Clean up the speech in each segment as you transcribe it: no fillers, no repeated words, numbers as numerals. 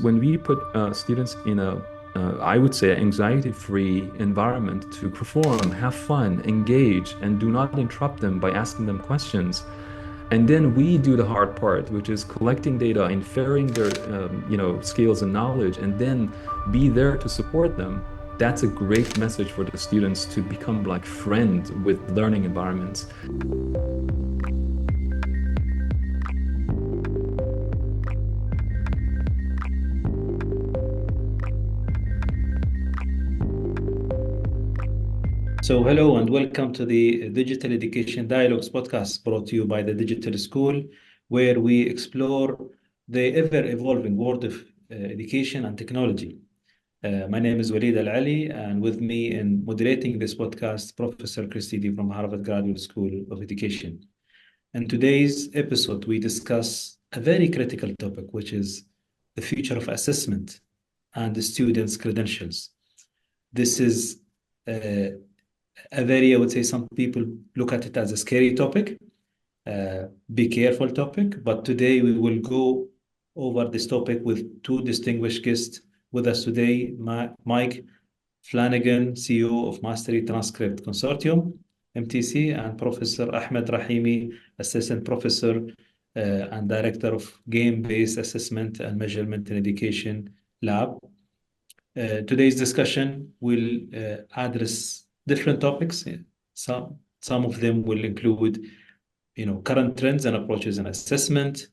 When we put students in I would say, anxiety-free environment to perform, have fun, engage, and do not interrupt them by asking them questions, and then we do the hard part, which is collecting data, inferring their, skills and knowledge, and then be there to support them. That's a great message for the students to become like friends with learning environments. So, hello and welcome to the Digital Education Dialogues podcast brought to you by the Digital School, where we explore the ever-evolving world of education and technology. My name is Waleed Al Ali, and with me in moderating this podcast, Professor Dede from Harvard Graduate School of Education. In today's episode, we discuss a very critical topic, which is the future of assessment and the students' credentials. This is a very, I would say, some people look at it as a scary topic, be careful topic. But today we will go over this topic with two distinguished guests with us today, Mike Flanagan, CEO of Mastery Transcript Consortium, MTC, and Professor Ahmed Rahimi, Assistant Professor and Director of Game-Based Assessment and Measurement in Education Lab. Today's discussion will address different topics. Some of them will include, current trends and approaches in assessment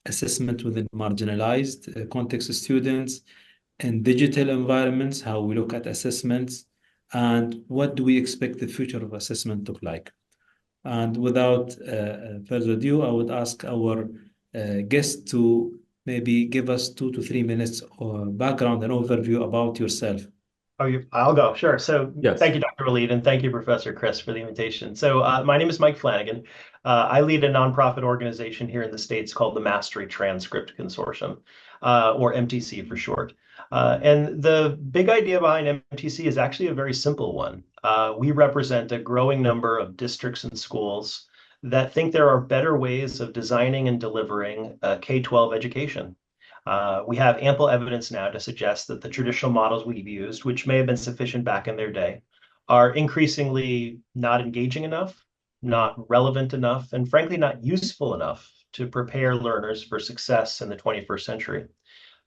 within marginalized context students, and digital environments, how we look at assessments, and what do we expect the future of assessment to look like. And without further ado, I would ask our guest to maybe give us 2 to 3 minutes background and overview about yourself. I'll go. Sure. So Yes. thank you, Dr. Waleed, and thank you, Professor Chris, for the invitation. So my name is Mike Flanagan. I lead a nonprofit organization here in the States called the Mastery Transcript Consortium, or MTC for short. And the big idea behind MTC is actually a very simple one. We represent a growing number of districts and schools that think there are better ways of designing and delivering K-12 education. We have ample evidence now to suggest that the traditional models we've used, which may have been sufficient back in their day, are increasingly not engaging enough, not relevant enough, and frankly, not useful enough to prepare learners for success in the 21st century.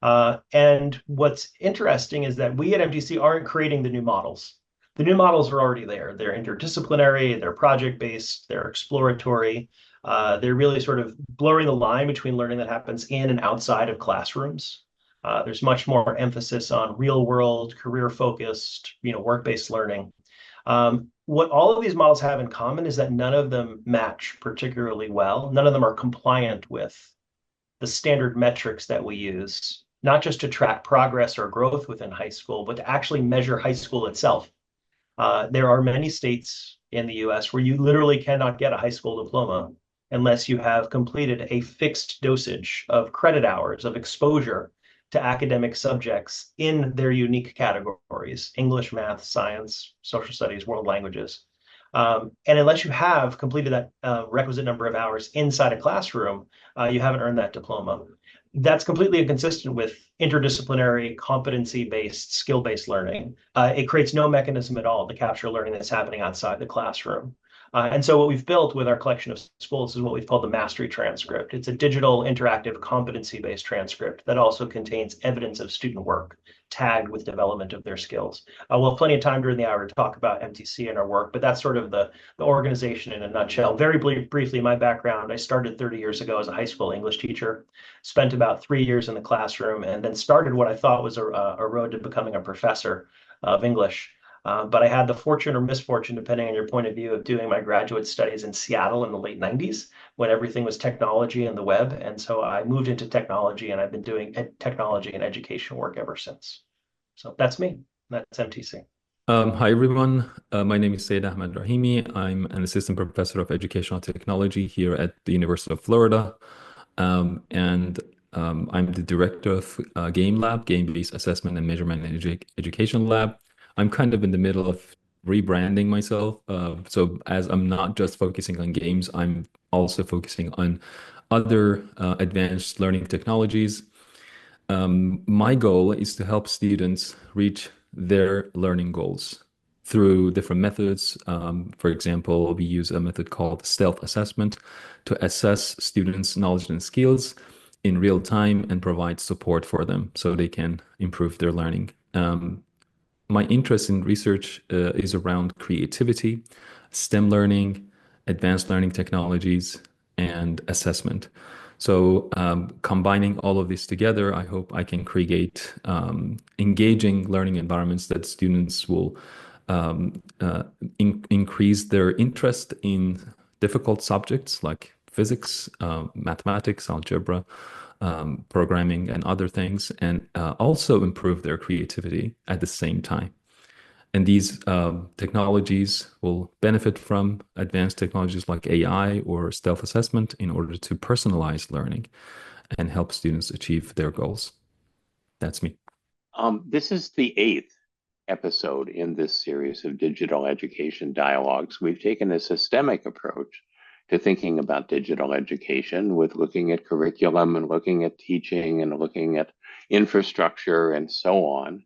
And what's interesting is that we at MTC aren't creating the new models. The new models are already there. They're interdisciplinary, they're project-based, they're exploratory. They're really sort of blurring the line between learning that happens in and outside of classrooms. There's much more emphasis on real world, career-focused, work-based learning. What all of these models have in common is that none of them match particularly well. None of them are compliant with the standard metrics that we use, not just to track progress or growth within high school, but to actually measure high school itself. There are many states in the US where you literally cannot get a high school diploma unless you have completed a fixed dosage of credit hours of exposure to academic subjects in their unique categories: English, math, science, social studies, world languages. And unless you have completed that requisite number of hours inside a classroom, you haven't earned that diploma. That's completely inconsistent with interdisciplinary, competency-based, skill-based learning. It creates no mechanism at all to capture learning that's happening outside the classroom. And so what we've built with our collection of schools is what we've called the Mastery Transcript. It's a digital, interactive, competency-based transcript that also contains evidence of student work tagged with development of their skills. We'll have plenty of time during the hour to talk about MTC and our work, but that's sort of the organization in a nutshell. Very briefly, my background: I started 30 years ago as a high school English teacher, spent about 3 years in the classroom, and then started what I thought was a road to becoming a professor of English. But I had the fortune or misfortune, depending on your point of view, of doing my graduate studies in Seattle in the late 90s when everything was technology and the web. And so I moved into technology, and I've been doing technology and education work ever since. So that's me. That's MTC. Hi, everyone. My name is Seyedahmad Rahimi. I'm an assistant professor of educational technology here at the University of Florida. And I'm the director of Game Lab, Game-Based Assessment and Measurement and Education Lab. I'm kind of in the middle of rebranding myself. So as I'm not just focusing on games, I'm also focusing on other advanced learning technologies. My goal is to help students reach their learning goals through different methods. For example, we use a method called self-assessment to assess students' knowledge and skills in real time and provide support for them so they can improve their learning. My interest in research is around creativity, STEM learning, advanced learning technologies, and assessment. So, combining all of this together, I hope I can create engaging learning environments that students will increase their interest in difficult subjects like physics, mathematics, algebra, programming, and other things, and also improve their creativity at the same time. And these technologies will benefit from advanced technologies like AI or self-assessment in order to personalize learning and help students achieve their goals. That's me. This is the 8th episode in this series of digital education dialogues. We've taken a systemic approach to thinking about digital education with looking at curriculum and looking at teaching and looking at infrastructure and so on.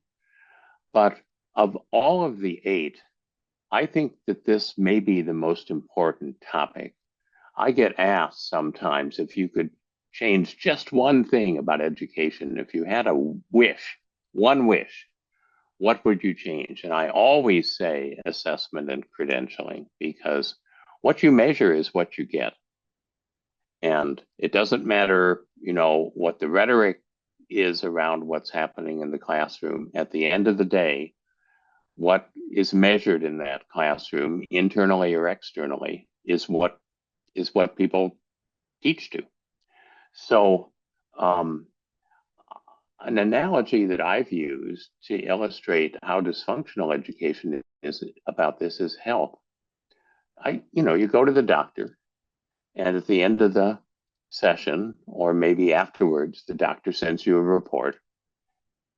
But of all of the 8, I think that this may be the most important topic. I get asked sometimes if you could change just one thing about education, if you had a wish, one wish, what would you change? And I always say assessment and credentialing, because what you measure is what you get. And it doesn't matter, what the rhetoric is around what's happening in the classroom. At the end of the day, what is measured in that classroom, internally or externally, is what people teach to. So an analogy that I've used to illustrate how dysfunctional education is about this is health. You go to the doctor, and at the end of the session, or maybe afterwards, the doctor sends you a report.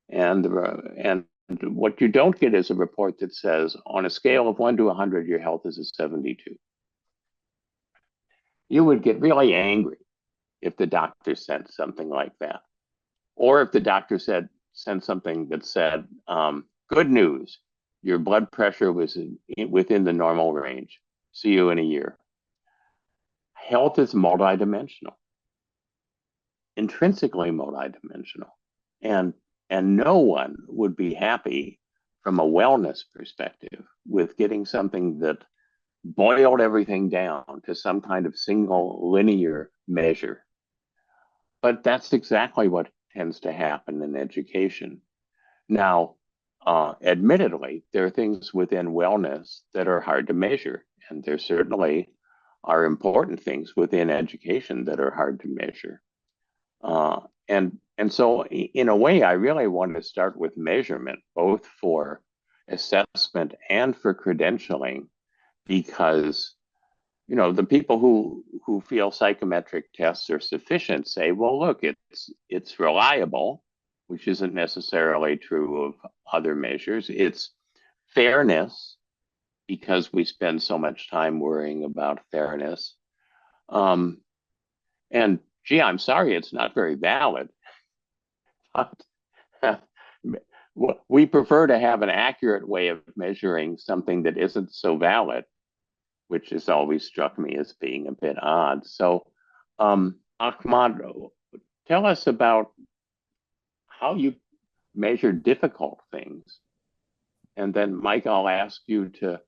And what you don't get is a report that says, on a scale of 1 to 100, your health is a 72. You would get really angry if the doctor sent something like that. Or if the doctor sent something that said, good news, your blood pressure was within the normal range. See you in a year. Health is multidimensional, intrinsically multidimensional. And no one would be happy from a wellness perspective with getting something that boiled everything down to some kind of single linear measure. But that's exactly what tends to happen in education. Now, admittedly, there are things within wellness that are hard to measure, and there certainly are important things within education that are hard to measure. And so, in a way, I really want to start with measurement, both for assessment and for credentialing, because the people who feel psychometric tests are sufficient say, well, look, it's reliable, which isn't necessarily true of other measures. It's fairness, because we spend so much time worrying about fairness. And gee, I'm sorry, it's not very valid. We prefer to have an accurate way of measuring something that isn't so valid, which has always struck me as being a bit odd. So, Ahmad, tell us about how you measure difficult things. And then, Mike, I'll ask you to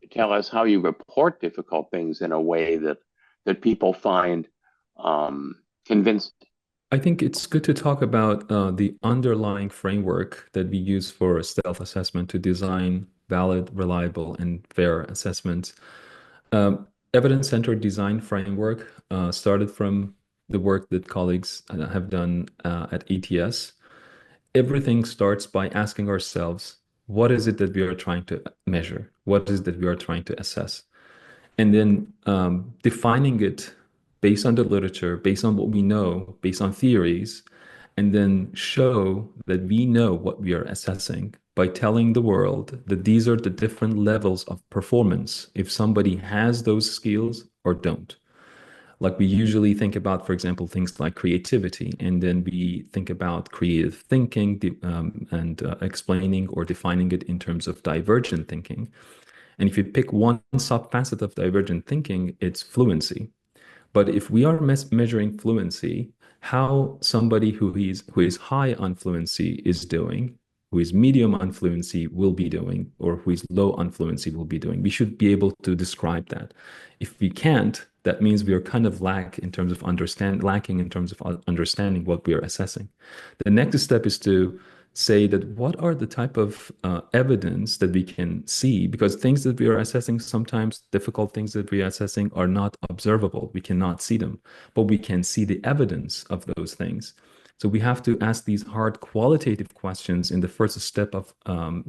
tell us how you report difficult things in a way that people find convincing. I think it's good to talk about the underlying framework that we use for self-assessment to design valid, reliable, and fair assessments. Evidence-centered design framework started from the work that colleagues have done at ETS. Everything starts by asking ourselves, what is it that we are trying to measure? What is it that we are trying to assess? And then defining it based on the literature, based on what we know, based on theories, and then show that we know what we are assessing by telling the world that these are the different levels of performance if somebody has those skills or don't. Like we usually think about, for example, things like creativity, and then we think about creative thinking and explaining or defining it in terms of divergent thinking. And if you pick one subfacet of divergent thinking, it's fluency. But if we are measuring fluency, how somebody who is high on fluency is doing, who is medium on fluency will be doing, or who is low on fluency will be doing. We should be able to describe that. If we can't, that means we are kind of lacking in terms of understanding what we are assessing. The next step is to say that what are the type of evidence that we can see, because things that we are assessing, sometimes difficult things that we are assessing are not observable. We cannot see them, but we can see the evidence of those things. So we have to ask these hard qualitative questions in the first step of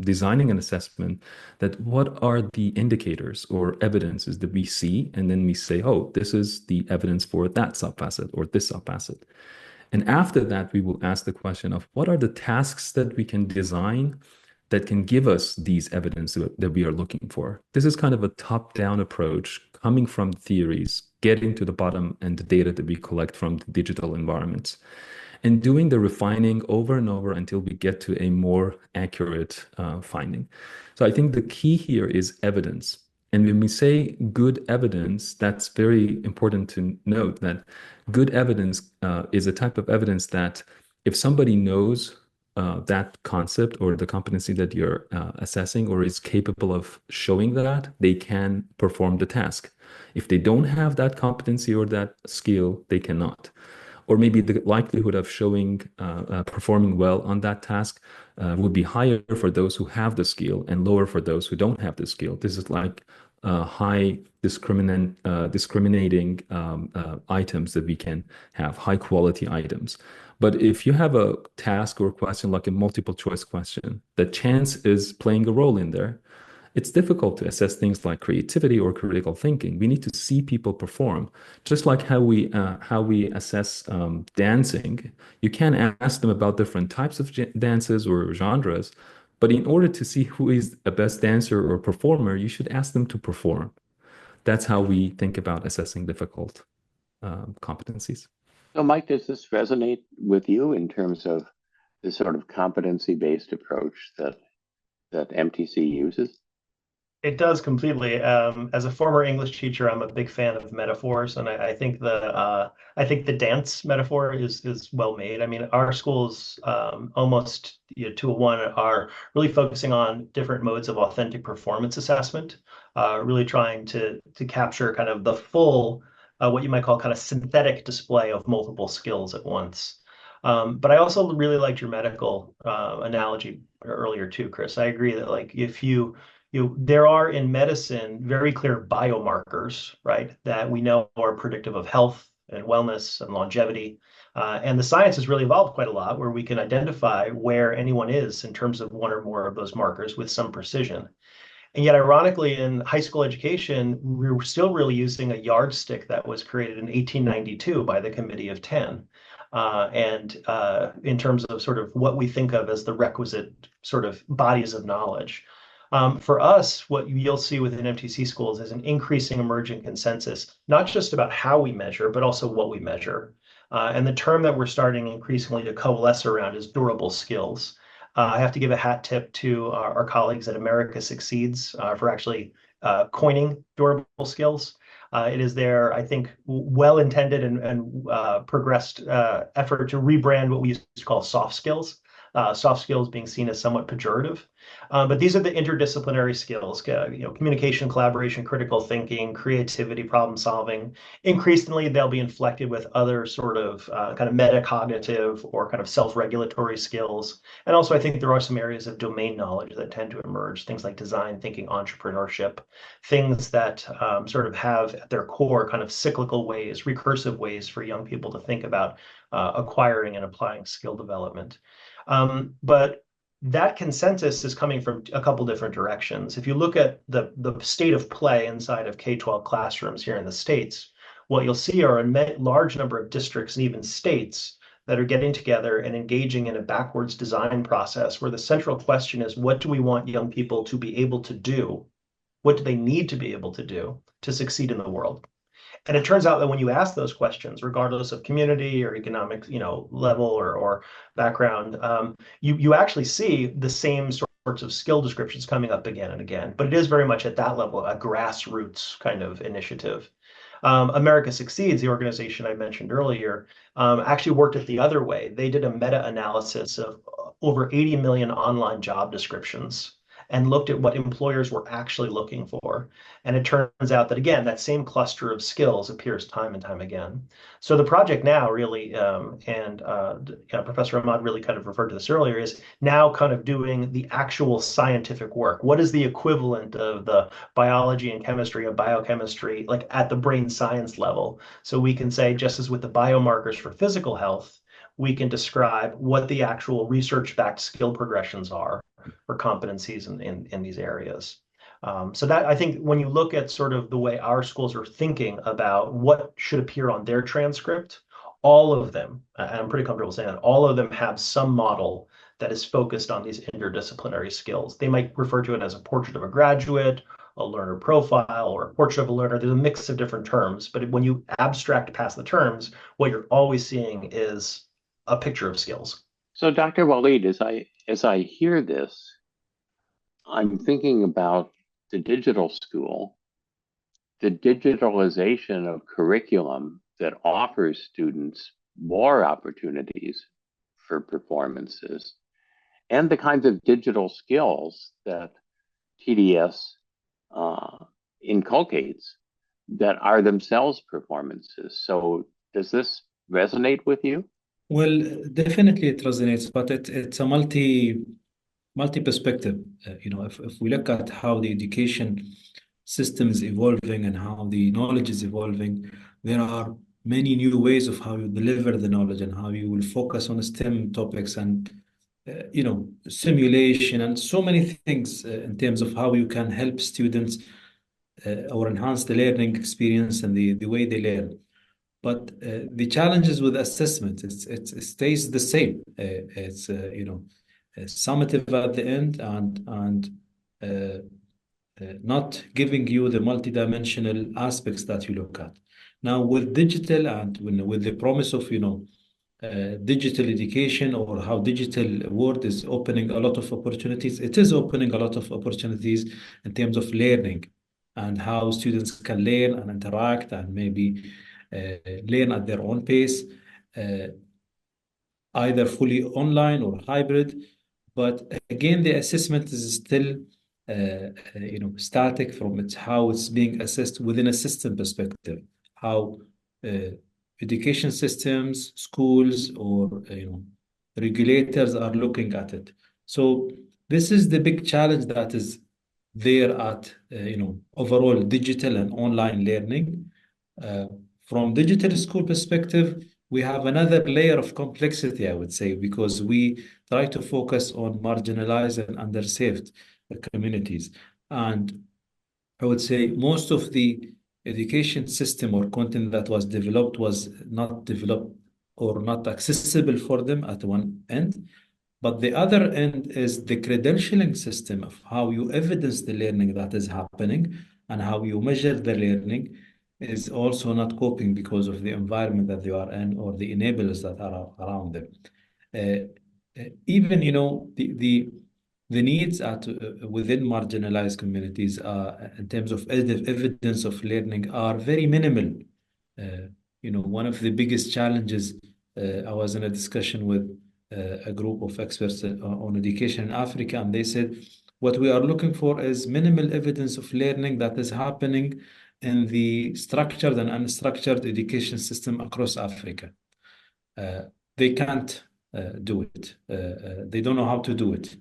designing an assessment, that what are the indicators or evidences that we see, and then we say, oh, this is the evidence for that subfacet or this subfacet. And after that, we will ask the question of what are the tasks that we can design that can give us these evidence that we are looking for. This is kind of a top-down approach coming from theories, getting to the bottom and the data that we collect from the digital environments, and doing the refining over and over until we get to a more accurate finding. So I think the key here is evidence. And when we say good evidence, that's very important to note that good evidence is a type of evidence that if somebody knows that concept or the competency that you're assessing, or is capable of showing that, they can perform the task. If they don't have that competency or that skill, they cannot. Or maybe the likelihood of showing performing well on that task would be higher for those who have the skill and lower for those who don't have the skill. This is like high discriminating items that we can have, high quality items. But if you have a task or question like a multiple choice question, the chance is playing a role in there. It's difficult to assess things like creativity or critical thinking. We need to see people perform, just like how we assess dancing. You can ask them about different types of dances or genres, but in order to see who is the best dancer or performer, you should ask them to perform. That's how we think about assessing difficult competencies. So, Mike, does this resonate with you in terms of the sort of competency-based approach that MTC uses? It does completely. As a former English teacher, I'm a big fan of metaphors, and I think the dance metaphor is well made. I mean, our schools almost 2-1 are really focusing on different modes of authentic performance assessment, really trying to capture kind of the full what you might call kind of synthetic display of multiple skills at once. But I also really liked your medical analogy earlier too, Chris. I agree that like if there are in medicine very clear biomarkers, right, that we know are predictive of health and wellness and longevity. And the science has really evolved quite a lot where we can identify where anyone is in terms of one or more of those markers with some precision. And yet, ironically, in high school education, we're still really using a yardstick that was created in 1892 by the Committee of 10. And in terms of sort of what we think of as the requisite sort of bodies of knowledge. For us, what you'll see within MTC schools is an increasing emerging consensus, not just about how we measure, but also what we measure. And the term that we're starting increasingly to coalesce around is durable skills. I have to give a hat tip to our colleagues at America Succeeds for actually coining durable skills. It is their, I think, well-intended and progressed effort to rebrand what we used to call soft skills. Soft skills being seen as somewhat pejorative. But these are the interdisciplinary skills, communication, collaboration, critical thinking, creativity, problem solving. Increasingly, they'll be inflected with other sort of kind of metacognitive or kind of self-regulatory skills. And also, I think there are some areas of domain knowledge that tend to emerge, things like design thinking, entrepreneurship, things that sort of have at their core kind of cyclical ways, recursive ways for young people to think about acquiring and applying skill development. But that consensus is coming from a couple different directions. If you look at the state of play inside of K-12 classrooms here in the States, what you'll see are a large number of districts and even states that are getting together and engaging in a backwards design process where the central question is, what do we want young people to be able to do? What do they need to be able to do to succeed in the world? And it turns out that when you ask those questions, regardless of community or economic, level or background, you actually see the same sorts of skill descriptions coming up again and again. But it is very much at that level, a grassroots kind of initiative. America Succeeds, the organization I mentioned earlier, actually worked it the other way. They did a meta-analysis of over 80 million online job descriptions and looked at what employers were actually looking for. And it turns out that, again, that same cluster of skills appears time and time again. So the project now really, Professor Ahmad really kind of referred to this earlier, is now kind of doing the actual scientific work. What is the equivalent of the biology and chemistry of biochemistry, like at the brain science level? So we can say, just as with the biomarkers for physical health, we can describe what the actual research-backed skill progressions are for competencies in these areas. So that, I think, when you look at sort of the way our schools are thinking about what should appear on their transcript, all of them, and I'm pretty comfortable saying that, all of them have some model that is focused on these interdisciplinary skills. They might refer to it as a portrait of a graduate, a learner profile, or a portrait of a learner. There's a mix of different terms, but when you abstract past the terms, what you're always seeing is a picture of skills. So, Dr. Waleed, as I hear this, I'm thinking about the digital school, the digitalization of curriculum that offers students more opportunities for performances, and the kinds of digital skills that TDS inculcates that are themselves performances. So does this resonate with you? Well, definitely it resonates, but it's a multi-perspective. If we look at how the education system is evolving and how the knowledge is evolving, there are many new ways of how you deliver the knowledge and how you will focus on STEM topics and simulation and so many things in terms of how you can help students or enhance the learning experience and the way they learn. But the challenges with assessment, it stays the same. It's summative at the end and not giving you the multidimensional aspects that you look at. Now with digital and with the promise of digital education, or how digital world is opening a lot of opportunities, it is opening a lot of opportunities in terms of learning and how students can learn and interact and maybe learn at their own pace, either fully online or hybrid. But again, the assessment is still static from how it's being assessed within a system perspective, how education systems, schools, or regulators are looking at it. So this is the big challenge that is there at overall digital and online learning. From digital school perspective, we have another layer of complexity, I would say, because we try to focus on marginalized and underserved communities. And I would say most of the education system or content that was developed was not developed or not accessible for them at one end. But the other end is the credentialing system of how you evidence the learning that is happening and how you measure the learning is also not coping because of the environment that they are in or the enablers that are around them. Even, the needs at within marginalized communities in terms of evidence of learning are very minimal. One of the biggest challenges, I was in a discussion with a group of experts on education in Africa, and they said, what we are looking for is minimal evidence of learning that is happening in the structured and unstructured education system across Africa. They can't do it. They don't know how to do it.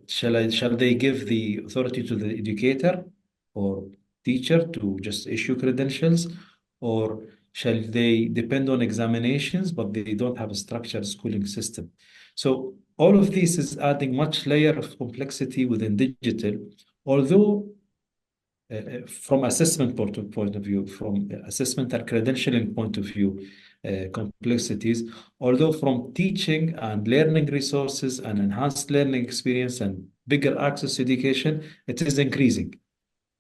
Shall they give the authority to the educator or teacher to just issue credentials, or shall they depend on examinations, but they don't have a structured schooling system? So all of this is adding much layer of complexity within digital, although from assessment point of view, from assessment and credentialing point of view, complexities, although from teaching and learning resources and enhanced learning experience and bigger access to education, it is increasing.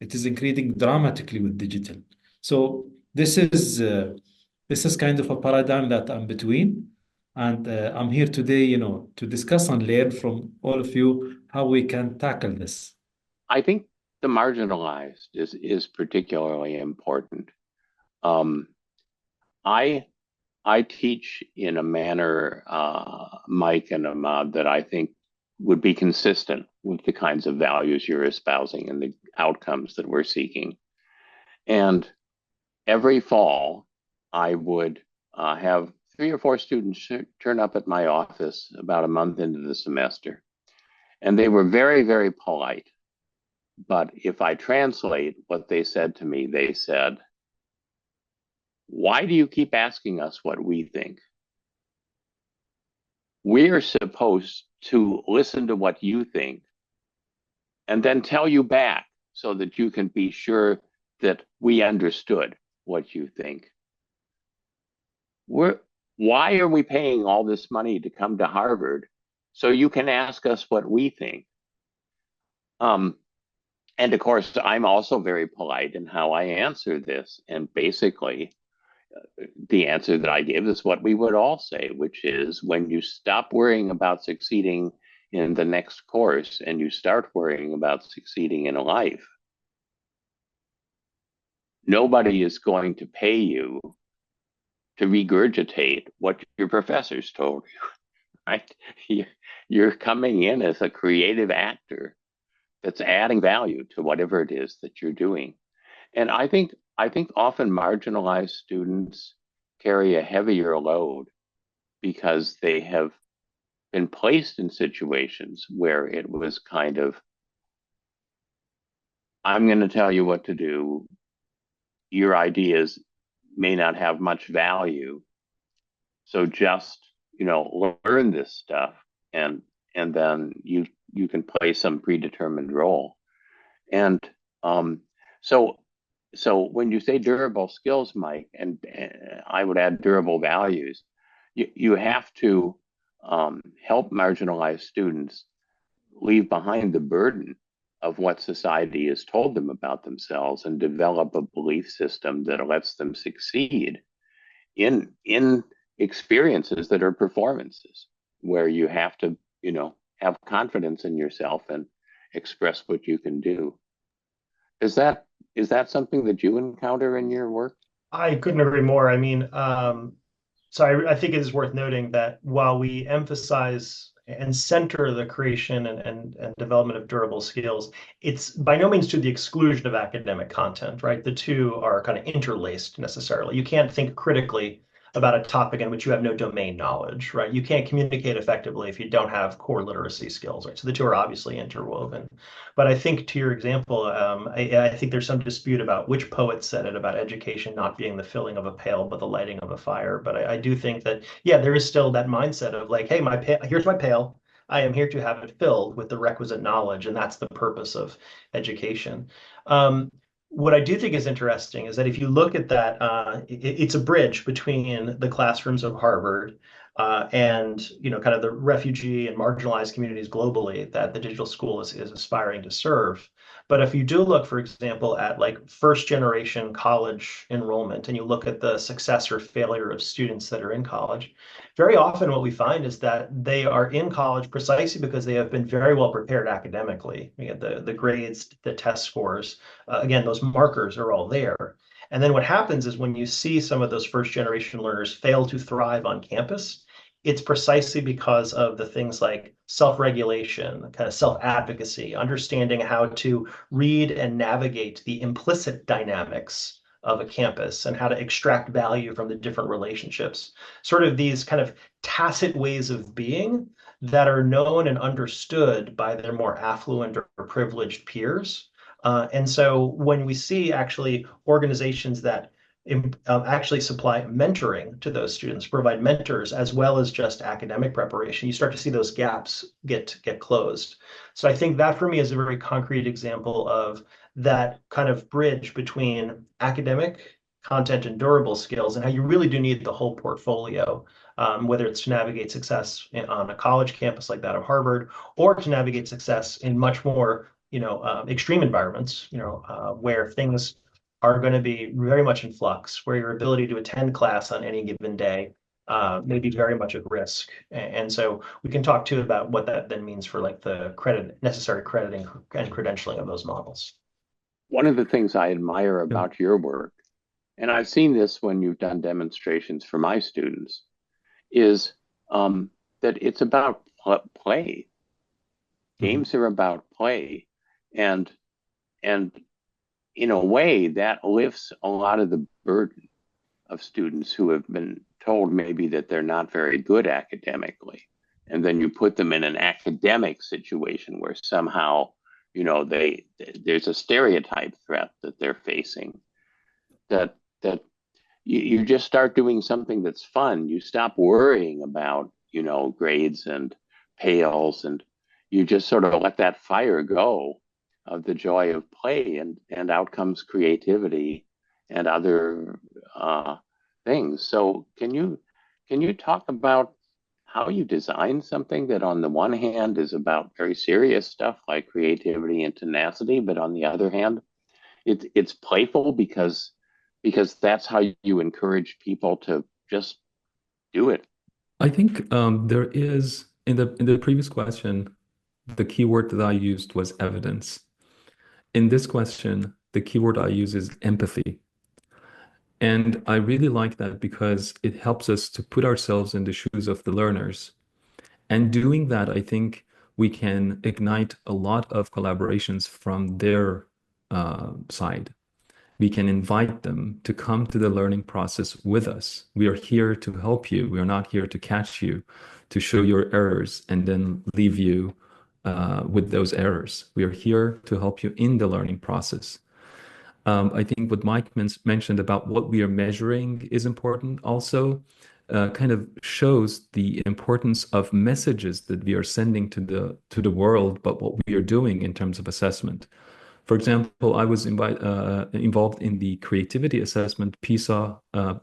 It is increasing dramatically with digital. So this is kind of a paradigm that I'm between, and I'm here today, to discuss and learn from all of you how we can tackle this. I think the marginalized is particularly important. Um, I I teach in a manner, Mike and Ahmad, that I think would be consistent with the kinds of values you're espousing and the outcomes that we're seeking. And every fall, I would have 3 or 4 students turn up at my office about a month into the semester. And they were very, very polite. But if I translate what they said to me, they said, "Why do you keep asking us what we think? We're supposed to listen to what you think and then tell you back so that you can be sure that we understood what you think. Why are we paying all this money to come to Harvard so you can ask us what we think?" And of course, I'm also very polite in how I answer this. And basically, the answer that I give is what we would all say, which is when you stop worrying about succeeding in the next course and you start worrying about succeeding in life, nobody is going to pay you to regurgitate what your professors told you, right? You're coming in as a creative actor that's adding value to whatever it is that you're doing. And I think often marginalized students carry a heavier load because they have been placed in situations where it was kind of, I'm going to tell you what to do. Your ideas may not have much value. So just, learn this stuff and then you can play some predetermined role. And so when you say durable skills, Mike, and I would add durable values, you have to help marginalized students leave behind the burden of what society has told them about themselves and develop a belief system that lets them succeed in experiences that are performances, where you have to, have confidence in yourself and express what you can do. Is that something that you encounter in your work? I couldn't agree more. I mean, so I think it is worth noting that while we emphasize and center the creation and development of durable skills, it's by no means to the exclusion of academic content, right? The two are kind of interlaced necessarily. You can't think critically about a topic in which you have no domain knowledge, right? You can't communicate effectively if you don't have core literacy skills, right? So the two are obviously interwoven. But I think to your example, I think there's some dispute about which poet said it about education not being the filling of a pail, but the lighting of a fire. But I do think that, yeah, there is still that mindset of like, hey, here's my pail. I am here to have it filled with the requisite knowledge, and that's the purpose of education. What I do think is interesting is that if you look at that, it's a bridge between the classrooms of Harvard and kind of the refugee and marginalized communities globally that the digital school is aspiring to serve. But if you do look, for example, at like first generation college enrollment, and you look at the success or failure of students that are in college, very often what we find is that they are in college precisely because they have been very well prepared academically. The grades, the test scores, again, those markers are all there. And then what happens is when you see some of those first generation learners fail to thrive on campus, it's precisely because of the things like self-regulation, kind of self-advocacy, understanding how to read and navigate the implicit dynamics of a campus and how to extract value from the different relationships. Sort of these kind of tacit ways of being that are known and understood by their more affluent or privileged peers. And so when we see actually organizations that actually supply mentoring to those students, provide mentors as well as just academic preparation, you start to see those gaps get closed. So I think that for me is a very concrete example of that kind of bridge between academic content and durable skills, and how you really do need the whole portfolio, whether it's to navigate success on a college campus like that of Harvard, or to navigate success in much more extreme environments, where things are going to be very much in flux, where your ability to attend class on any given day may be very much at risk. And so we can talk too about what that then means for like the necessary crediting and credentialing of those models. One of the things I admire Yeah. about your work, and I've seen this when you've done demonstrations for my students, is that it's about play. Games are about play, and in a way that lifts a lot of the burden of students who have been told maybe that they're not very good academically, and then you put them in an academic situation where somehow there's a stereotype threat that they're facing, that you just start doing something that's fun. You stop worrying about grades and pails, and you just sort of let that fire go of the joy of play, and out comes creativity and other things. So can you talk about how you design something that on the one hand is about very serious stuff like creativity and tenacity, but on the other hand, it's playful because that's how you encourage people to just do it. I think there is in the previous question, the keyword that I used was evidence. In this question, the keyword I use is empathy. And I really like that because it helps us to put ourselves in the shoes of the learners. And doing that, I think we can ignite a lot of collaborations from their side. We can invite them to come to the learning process with us. We are here to help you. We are not here to catch you, to show your errors and then leave you with those errors. We are here to help you in the learning process. I think what Mike mentioned about what we are measuring is important also. Kind of shows the importance of messages that we are sending to the world, but what we are doing in terms of assessment. For example, I was involved in the creativity assessment PISA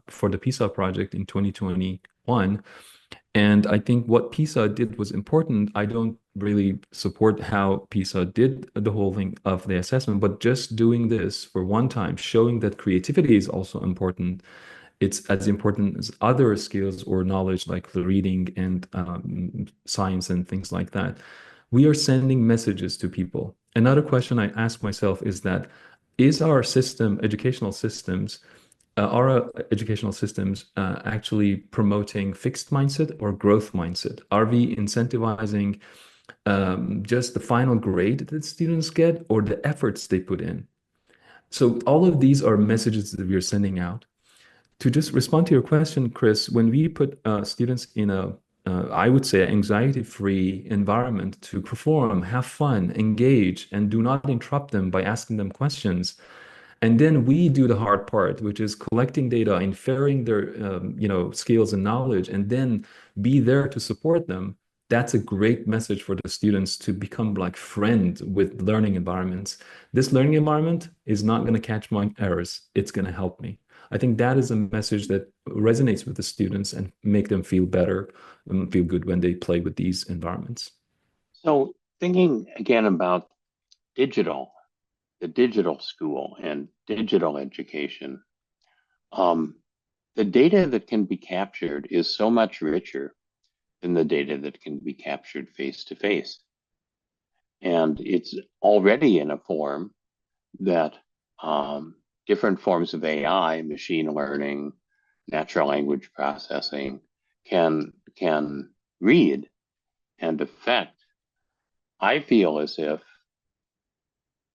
for the PISA project in 2021. And I think what PISA did was important. I don't really support how PISA did the whole thing of the assessment, but just doing this for one time, showing that creativity is also important. It's as important as other skills or knowledge like the reading and science and things like that. We are sending messages to people. Another question I ask myself is our educational systems, actually promoting fixed mindset or growth mindset? Are we incentivizing just the final grade that students get or the efforts they put in? So all of these are messages that we are sending out. To just respond to your question, Chris, when we put students in I would say, anxiety-free environment to perform, have fun, engage, and do not interrupt them by asking them questions. And then we do the hard part, which is collecting data, inferring their skills and knowledge, and then be there to support them. That's a great message for the students to become like friend with learning environments. This learning environment is not going to catch my errors. It's going to help me. I think that is a message that resonates with the students and make them feel better and feel good when they play with these environments. So thinking again about the digital school and digital education, the data that can be captured is so much richer than the data that can be captured face to face. And it's already in a form that different forms of AI, machine learning, natural language processing can read and affect. I feel as if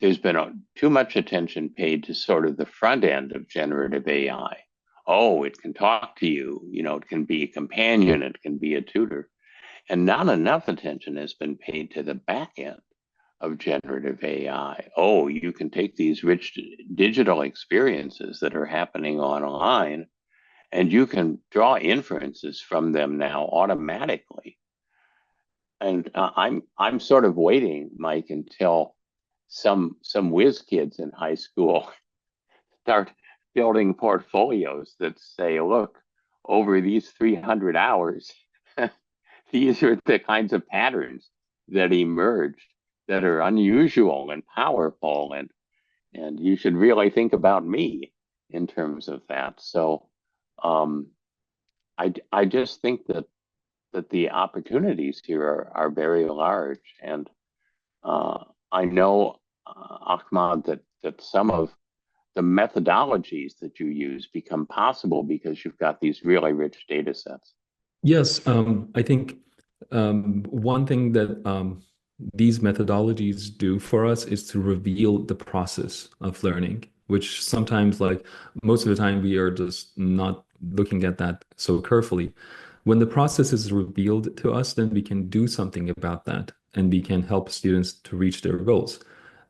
there's been too much attention paid to sort of the front end of generative AI. Oh, it can talk to you, it can be a companion, it can be a tutor. And not enough attention has been paid to the back end of generative AI. Oh, you can take these rich digital experiences that are happening online and you can draw inferences from them now automatically. And I'm sort of waiting, Mike, until some whiz kids in high school start building portfolios that say, look, over these 300 hours, these are the kinds of patterns that emerged that are unusual and powerful. and you should really think about me in terms of that. So I just think that the opportunities here are very large. And I know, Ahmad, that some of the methodologies that you use become possible because you've got these really rich data sets. Yes, I think one thing that these methodologies do for us is to reveal the process of learning, which sometimes, like most of the time, we are just not looking at that so carefully. When the process is revealed to us, then we can do something about that and we can help students to reach their goals.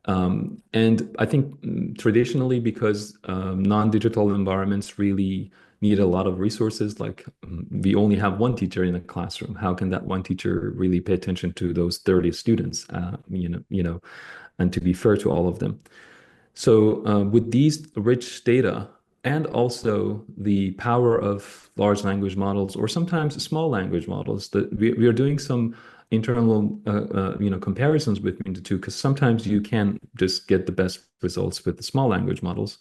And I think traditionally, because non-digital environments really need a lot of resources, like we only have one teacher in a classroom. How can that one teacher really pay attention to those 30 students? And to be fair to all of them. So with these rich data and also the power of large language models or sometimes small language models, that we are doing some internal comparisons between the two, because sometimes you can just get the best results with the small language models.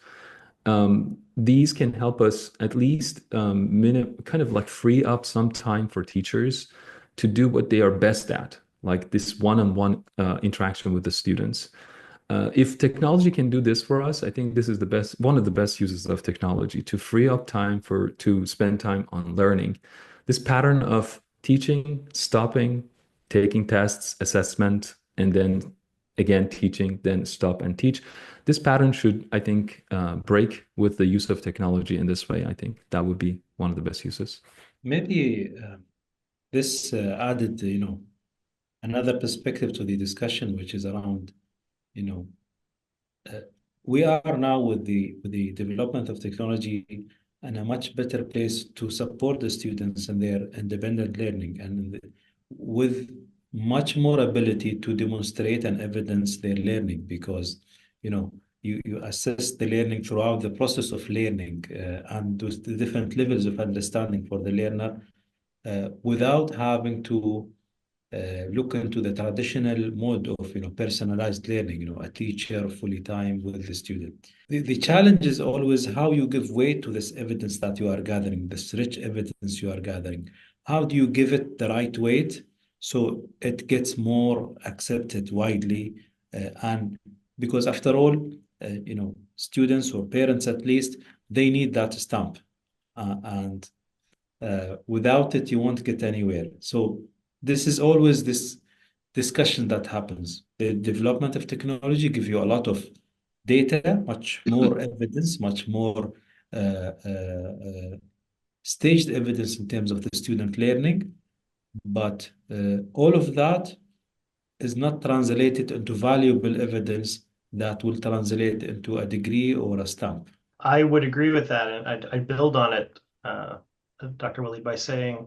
These can help us at least kind of like free up some time for teachers to do what they are best at, like this one-on-one interaction with the students. If technology can do this for us, I think this is one of the best uses of technology, to free up time to spend time on learning. This pattern of teaching, stopping, taking tests, assessment, and then again teaching, then stop and teach. This pattern should, I think, break with the use of technology in this way. I think that would be one of the best uses. Maybe this added, another perspective to the discussion, which is around, uh, we are now with the development of technology in a much better place to support the students in their independent learning, and with much more ability to demonstrate and evidence their learning, because you assess the learning throughout the process of learning, and with the different levels of understanding for the learner, without having to look into the traditional mode of personalized learning, a teacher fully time with the student. The challenge is always how you give weight to this evidence that you are gathering, this rich evidence you are gathering. How do you give it the right weight so it gets more accepted widely? And because after all, students or parents at least, they need that stamp. And without it, you won't get anywhere. So this is always this discussion that happens. The development of technology gives you a lot of data, much more evidence, much more uh, staged evidence in terms of the student learning. But all of that is not translated into valuable evidence that will translate into a degree or a stamp. I would agree with that, and I'd build on it, Dr. Waleed, by saying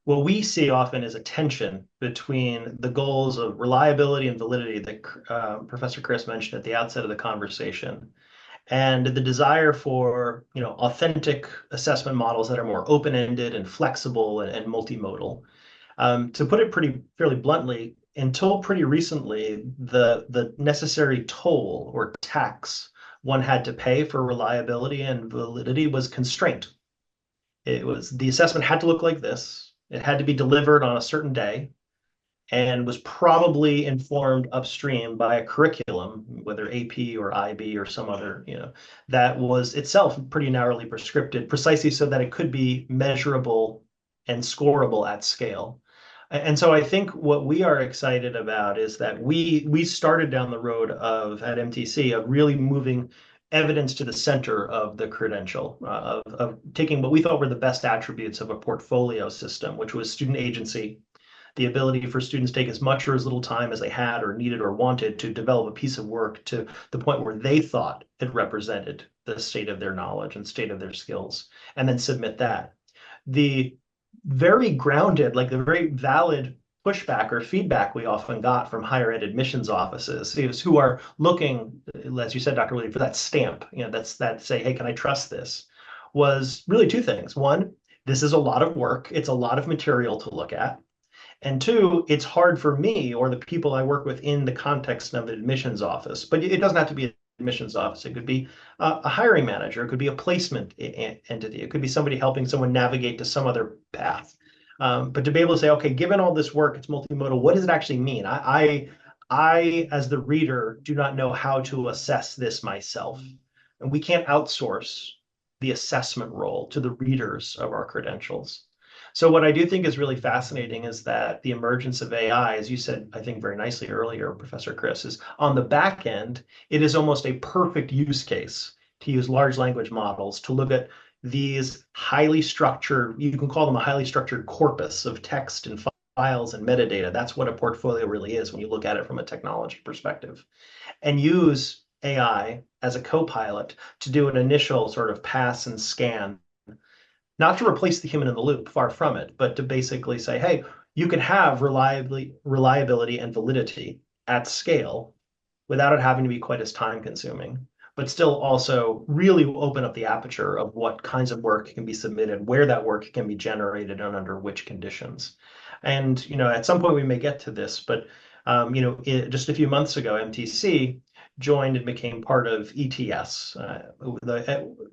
what we see often is a tension between the goals of reliability and validity that Professor Chris mentioned at the outset of the conversation, and the desire for authentic assessment models that are more open-ended and flexible and multimodal. To put it fairly bluntly, until pretty recently, the necessary toll or tax one had to pay for reliability and validity was constraint. It was the assessment had to look like this. It had to be delivered on a certain day and was probably informed upstream by a curriculum, whether AP or IB or some other, that was itself pretty narrowly prescripted, precisely so that it could be measurable and scorable at scale. And so I think what we are excited about is that we started down the road at MTC of really moving evidence to the center of the credential, of taking what we thought were the best attributes of a portfolio system, which was student agency, the ability for students to take as much or as little time as they had or needed or wanted to develop a piece of work to the point where they thought it represented the state of their knowledge and state of their skills, and then submit that. The very grounded, like the very valid pushback or feedback we often got from higher ed admissions offices who are looking, as you said, Dr. William, for that stamp, that say, hey, can I trust this? Was really two things. One, this is a lot of work. It's a lot of material to look at. And two, it's hard for me or the people I work with in the context of an admissions office, but it doesn't have to be an admissions office. It could be a hiring manager. It could be a placement entity. It could be somebody helping someone navigate to some other path. But to be able to say, okay, given all this work, it's multimodal. What does it actually mean? I, as the reader, do not know how to assess this myself. And we can't outsource the assessment role to the readers of our credentials. So what I do think is really fascinating is that the emergence of AI, as you said, I think very nicely earlier, Professor Chris, is on the back end, it is almost a perfect use case to use large language models to look at these highly structured, you can call them a highly structured corpus of text and files and metadata. That's what a portfolio really is when you look at it from a technology perspective. And use AI as a co-pilot to do an initial sort of pass and scan, not to replace the human in the loop, far from it, but to basically say, hey, you can have reliability and validity at scale without it having to be quite as time consuming, but still also really open up the aperture of what kinds of work can be submitted, where that work can be generated, and under which conditions. And, at some point we may get to this, but, just a few months ago, MTC joined and became part of ETS,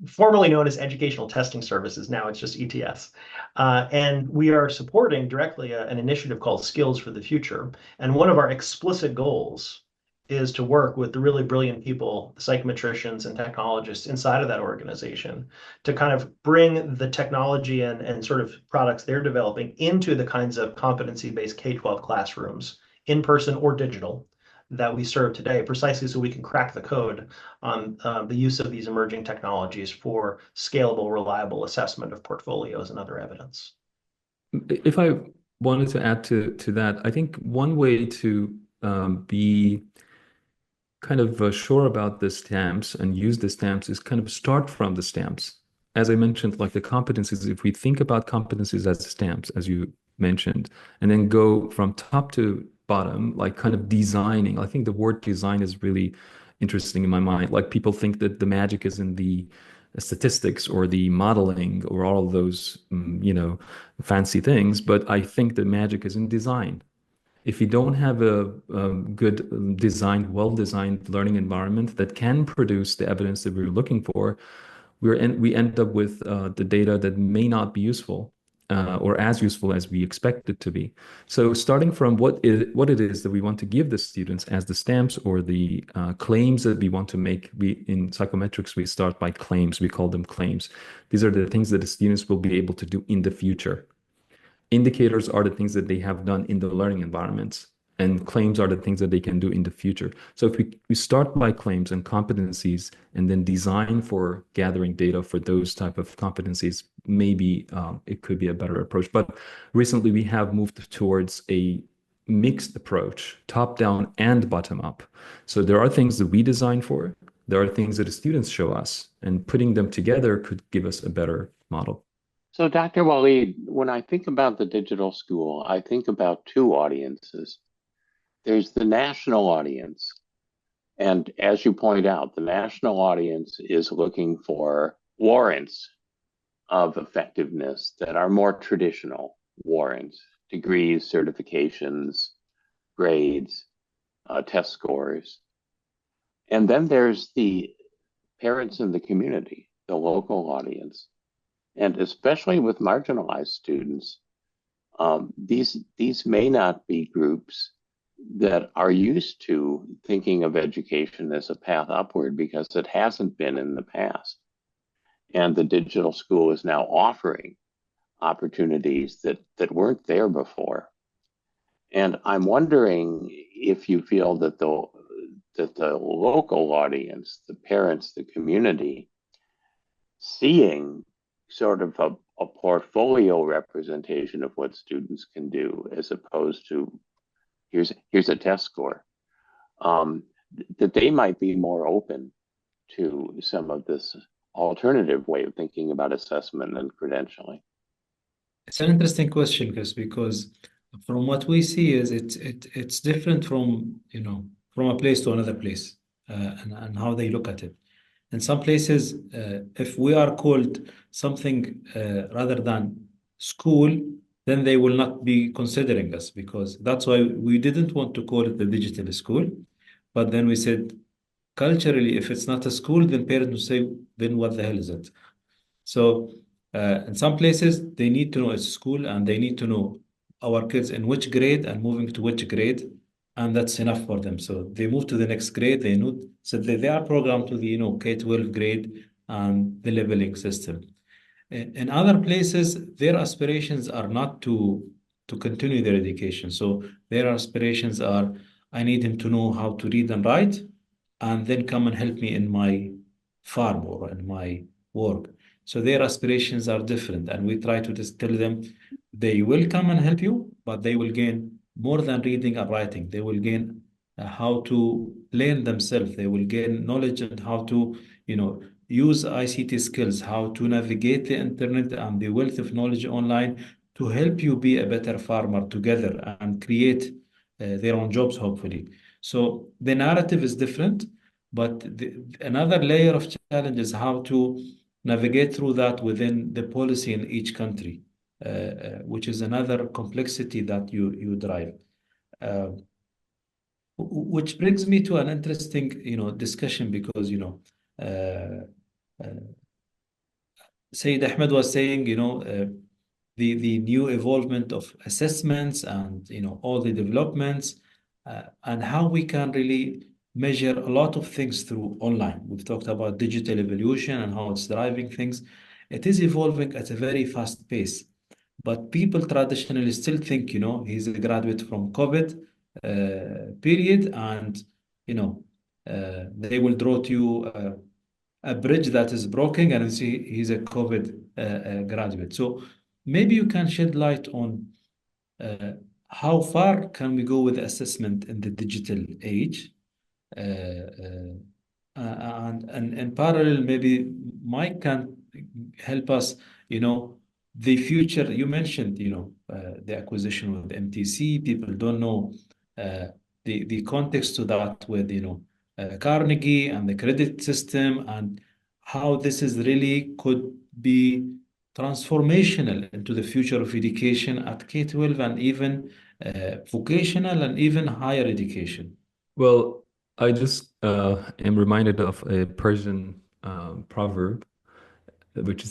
formerly known as Educational Testing Services. Now it's just ETS. And we are supporting directly an initiative called Skills for the Future. And one of our explicit goals is to work with the really brilliant people, psychometricians and technologists inside of that organization to kind of bring the technology and sort of products they're developing into the kinds of competency-based K-12 classrooms, in person or digital, that we serve today, precisely so we can crack the code on the use of these emerging technologies for scalable, reliable assessment of portfolios and other evidence. If I wanted to add to that, I think one way to be kind of sure about the stamps and use the stamps is kind of start from the stamps. As I mentioned, like the competencies, if we think about competencies as stamps, as you mentioned, and then go from top to bottom, like kind of designing. I think the word design is really interesting in my mind. Like people think that the magic is in the statistics or the modeling or all of those, fancy things. But I think the magic is in design. If you don't have a good designed, well-designed learning environment that can produce the evidence that we're looking for, we end up with the data that may not be useful or as useful as we expect it to be. So starting from what it is that we want to give the students as the stamps or the claims that we want to make. In psychometrics, we start by claims. We call them claims. These are the things that the students will be able to do in the future. Indicators are the things that they have done in the learning environments, and claims are the things that they can do in the future. So if we start by claims and competencies and then design for gathering data for those type of competencies, maybe it could be a better approach. But recently we have moved towards a mixed approach, top down and bottom up. So there are things that we design for, there are things that the students show us, and putting them together could give us a better model. So, Dr. Waleed, when I think about the digital school, I think about two audiences. There's the national audience. And as you point out, the national audience is looking for warrants of effectiveness that are more traditional warrants, degrees, certifications, grades, test scores. And then there's the parents in the community, the local audience. And especially with marginalized students, these may not be groups that are used to thinking of education as a path upward because it hasn't been in the past. And the digital school is now offering opportunities that weren't there before. And I'm wondering if you feel that the local audience, the parents, the community, seeing sort of a portfolio representation of what students can do as opposed to here's a test score, that they might be more open to some of this alternative way of thinking about assessment and credentialing. It's an interesting question, Chris, because from what we see is it's different from a place to another place, and how they look at it. In some places, if we are called something rather than school, then they will not be considering us, because that's why we didn't want to call it the digital school. But then we said, culturally, if it's not a school, then parents will say, then what the hell is it? So in some places, they need to know it's a school, and they need to know our kids in which grade and moving to which grade, and that's enough for them. So they move to the next grade. They know, so they are programmed to the K-12 grade and the leveling system. In other places, their aspirations are not to continue their education. So their aspirations are, I need him to know how to read and write, and then come and help me in my farm or in my work. So their aspirations are different, and we try to just tell them they will come and help you, but they will gain more than reading and writing. They will gain how to learn themselves. They will gain knowledge and how to, use ICT skills, how to navigate the internet and the wealth of knowledge online to help you be a better farmer together and create their own jobs, hopefully. So the narrative is different, but another layer of challenge is how to navigate through that within the policy in each country, which is another complexity that you drive. Uh, which brings me to an interesting, discussion, because, uh, Sayyid Ahmed was saying, the new evolvement of assessments and, all the developments, and how we can really measure a lot of things through online. We've talked about digital evolution and how it's driving things. It is evolving at a very fast pace, but people traditionally still think, he's a graduate from COVID period, and, they will draw to you a bridge that is broken, and see he's a COVID graduate. So maybe you can shed light on uh, how far can we go with assessment in the digital age, and in parallel, maybe Mike can help us, the future. You mentioned, the acquisition with MTC. People don't know the context to that with, Carnegie and the credit system, and how this is really could be transformational into the future of education at K-12, and even vocational and even higher education. Well, I just am reminded of a Persian proverb, which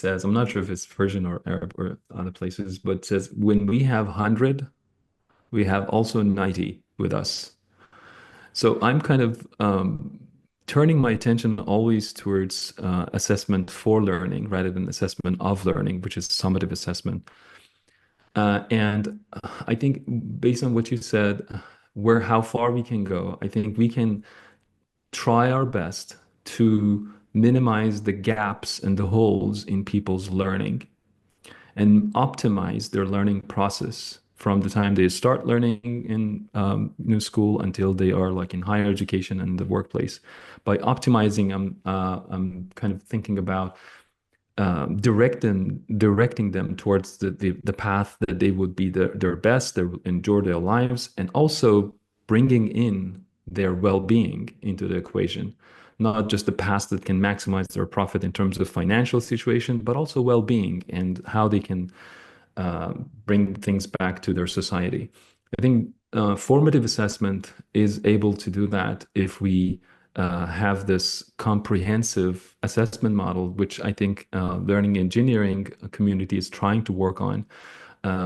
says, I'm not sure if it's Persian or Arab or other places, but it says, when we have 100, we have also 90 with us. So I'm kind of turning my attention always towards assessment for learning rather than assessment of learning, which is summative assessment. And I think based on what you said, how far we can go, I think we can try our best to minimize the gaps and the holes in people's learning and optimize their learning process from the time they start learning in school until they are like in higher education and the workplace. By optimizing, I'm kind of thinking about directing them towards the path that they would be their best, they will enjoy their lives, and also bringing in their well-being into the equation, not just the path that can maximize their profit in terms of financial situation, but also well-being and how they can bring things back to their society. I think formative assessment is able to do that if we have this comprehensive assessment model, which I think learning engineering community is trying to work on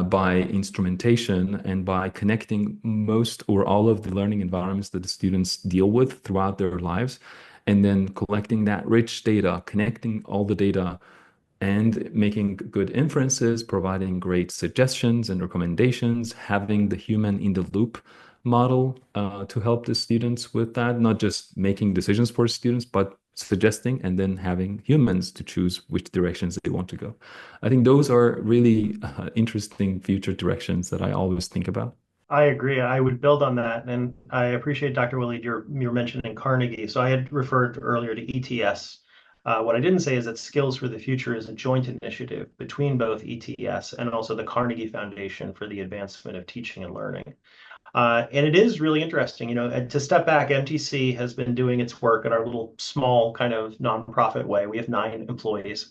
by instrumentation and by connecting most or all of the learning environments that the students deal with throughout their lives, and then collecting that rich data, connecting all the data and making good inferences, providing great suggestions and recommendations, having the human in the loop model to help the students with that, not just making decisions for students, but suggesting and then having humans to choose which directions they want to go. I think those are really interesting future directions that I always think about. I agree. I would build on that, and I appreciate Dr. Waleed, you're mentioning Carnegie. So I had referred earlier to ETS. What I didn't say is that Skills for the Future is a joint initiative between both ETS and also the Carnegie Foundation for the Advancement of Teaching and Learning. And it is really interesting, to step back, MTC has been doing its work in our little small kind of nonprofit way. We have 9 employees.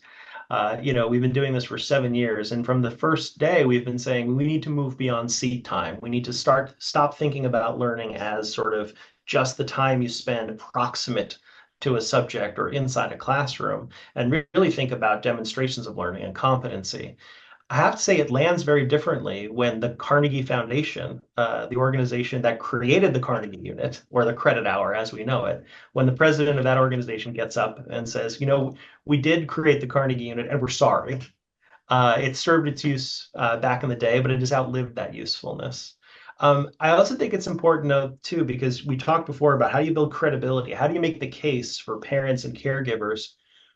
We've been doing this for 7 years, and from the first day, we've been saying we need to move beyond seat time. We need to stop thinking about learning as sort of just the time you spend proximate to a subject or inside a classroom, and really think about demonstrations of learning and competency. I have to say it lands very differently when the Carnegie Foundation, the organization that created the Carnegie Unit, or the credit hour as we know it, when the president of that organization gets up and says, we did create the Carnegie Unit and we're sorry. It served its use back in the day, but it has outlived that usefulness. I also think it's important, too, because we talked before about how do you build credibility? How do you make the case for parents and caregivers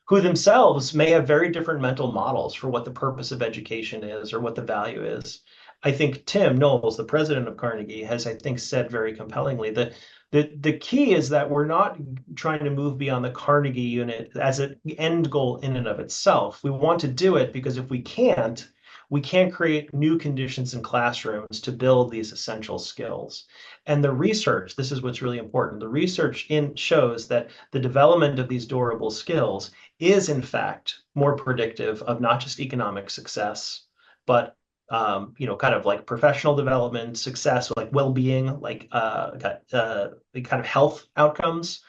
who themselves may have very different mental models for what the purpose of education is or what the value is? I think Tim Knowles, the president of Carnegie, has, I think, said very compellingly that the key is that we're not trying to move beyond the Carnegie unit as an end goal in and of itself. We want to do it because if we can't create new conditions in classrooms to build these essential skills. And the research, this is what's really important, the research shows that the development of these durable skills is in fact more predictive of not just economic success, but kind of like professional development, success, like well-being, like kind of health outcomes,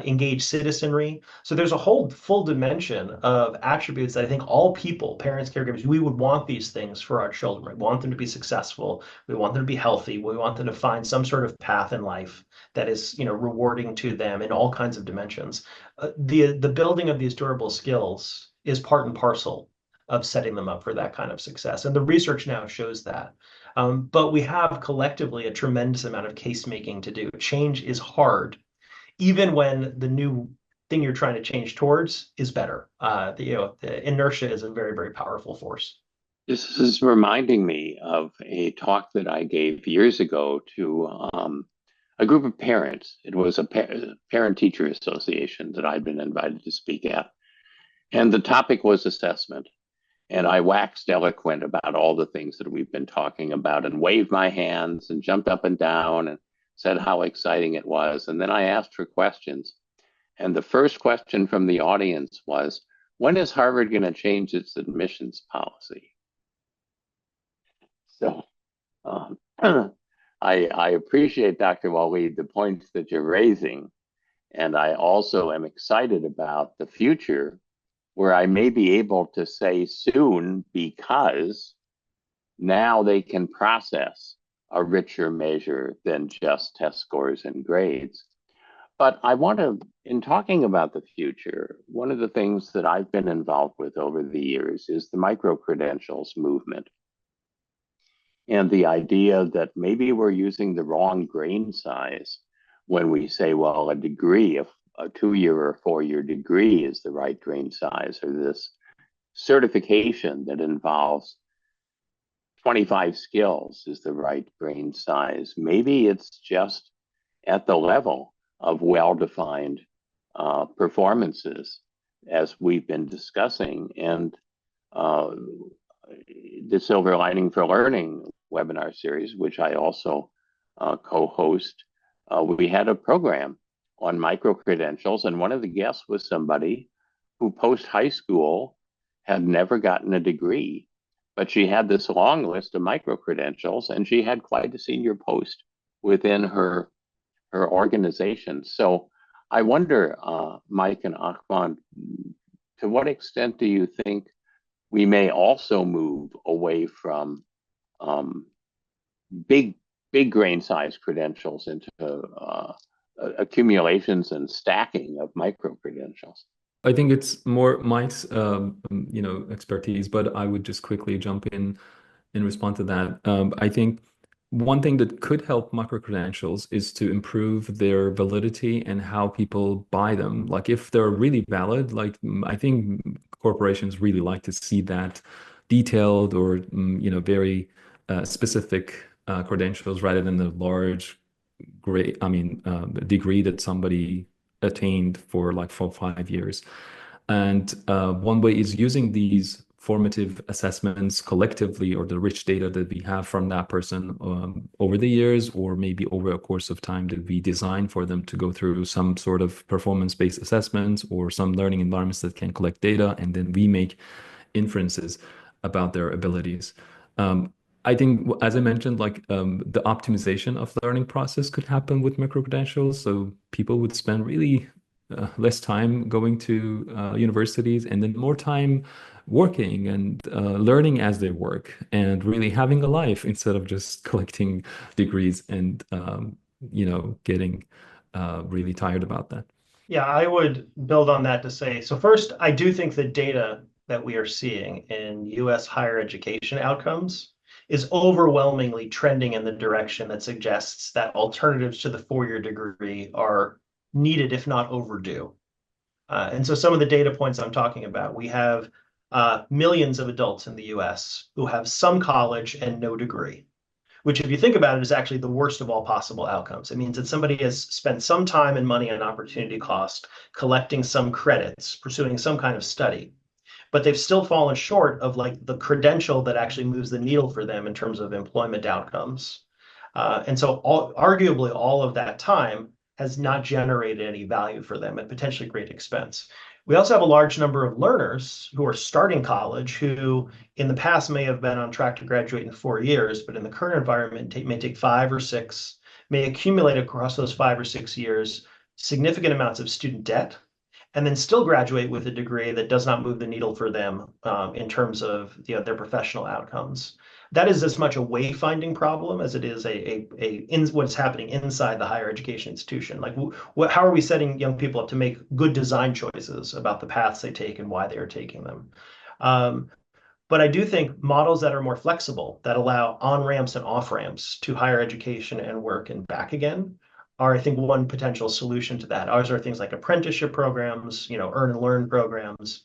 engaged citizenry. So there's a whole full dimension of attributes that I think all people, parents, caregivers, we would want these things for our children. We want them to be successful. We want them to be healthy. We want them to find some sort of path in life that is, rewarding to them in all kinds of dimensions. The building of these durable skills is part and parcel of setting them up for that kind of success. And the research now shows that. But we have collectively a tremendous amount of case making to do. Change is hard, even when the new thing you're trying to change towards is better. The inertia is a very, very powerful force. This is reminding me of a talk that I gave years ago to a group of parents. It was a parent-teacher association that I'd been invited to speak at. And the topic was assessment. And I waxed eloquent about all the things that we've been talking about and waved my hands and jumped up and down and said how exciting it was. And then I asked for questions. And the first question from the audience was, when is Harvard going to change its admissions policy? So I appreciate, Dr. Waleed, the points that you're raising. And I also am excited about the future, where I may be able to say soon, because now they can process a richer measure than just test scores and grades. But I want to, in talking about the future, one of the things that I've been involved with over the years is the micro-credentials movement. And the idea that maybe we're using the wrong grain size when we say, well, a degree, a 2-year or 4-year degree is the right grain size, or this certification that involves 25 skills is the right grain size. Maybe it's just at the level of well-defined performances, as we've been discussing. And the Silver Lining for Learning webinar series, which I also co-host, we had a program on micro-credentials, and one of the guests was somebody who post-high school had never gotten a degree, but she had this long list of micro-credentials, and she had quite a senior post within her organization. So I wonder, Mike and Ahmad, to what extent do you think we may also move away from big grain size credentials into accumulations and stacking of micro credentials? I think it's more Mike's, expertise, but I would just quickly jump in response to that. I think one thing that could help micro-credentials is to improve their validity and how people buy them. Like if they're really valid, like I think corporations really like to see that detailed or, very specific credentials rather than the large degree that somebody attained for 5 years. And one way is using these formative assessments collectively, or the rich data that we have from that person over the years, or maybe over a course of time that we design for them to go through some sort of performance-based assessments or some learning environments that can collect data, and then we make inferences about their abilities. I think, as I mentioned, the optimization of the learning process could happen with micro-credentials. So people would spend really less time going to universities and then more time working and learning as they work and really having a life instead of just collecting degrees and getting really tired about that. Yeah, I would build on that to say, so first, I do think the data that we are seeing in US higher education outcomes is overwhelmingly trending in the direction that suggests that alternatives to the four-year degree are needed, if not overdue. And so some of the data points I'm talking about, we have millions of adults in the US who have some college and no degree, which, if you think about it, is actually the worst of all possible outcomes. It means that somebody has spent some time and money and opportunity cost collecting some credits, pursuing some kind of study, but they've still fallen short of like the credential that actually moves the needle for them in terms of employment outcomes. And so arguably all of that time has not generated any value for them at potentially great expense. We also have a large number of learners who are starting college who in the past may have been on track to graduate in 4 years, but in the current environment may take 5 or 6, may accumulate across those 5 or 6 years significant amounts of student debt, and then still graduate with a degree that does not move the needle for them in terms of their professional outcomes. That is as much a wayfinding problem as it is what's happening inside the higher education institution. Like, how are we setting young people up to make good design choices about the paths they take and why they are taking them? But I do think models that are more flexible, that allow on-ramps and off-ramps to higher education and work and back again, are, I think, one potential solution to that. Ours are things like apprenticeship programs, earn and learn programs,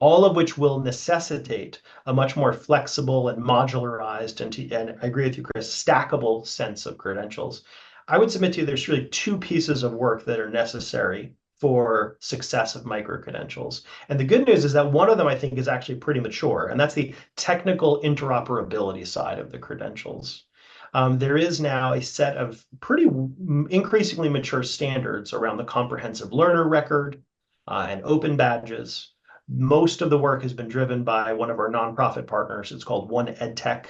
all of which will necessitate a much more flexible and modularized and I agree with you, Chris, stackable sense of credentials. I would submit to you there's really 2 pieces of work that are necessary for success of micro-credentials. And the good news is that one of them, I think, is actually pretty mature, and that's the technical interoperability side of the credentials. There is now a set of pretty increasingly mature standards around the comprehensive learner record and open badges. Most of the work has been driven by one of our nonprofit partners. It's called One EdTech.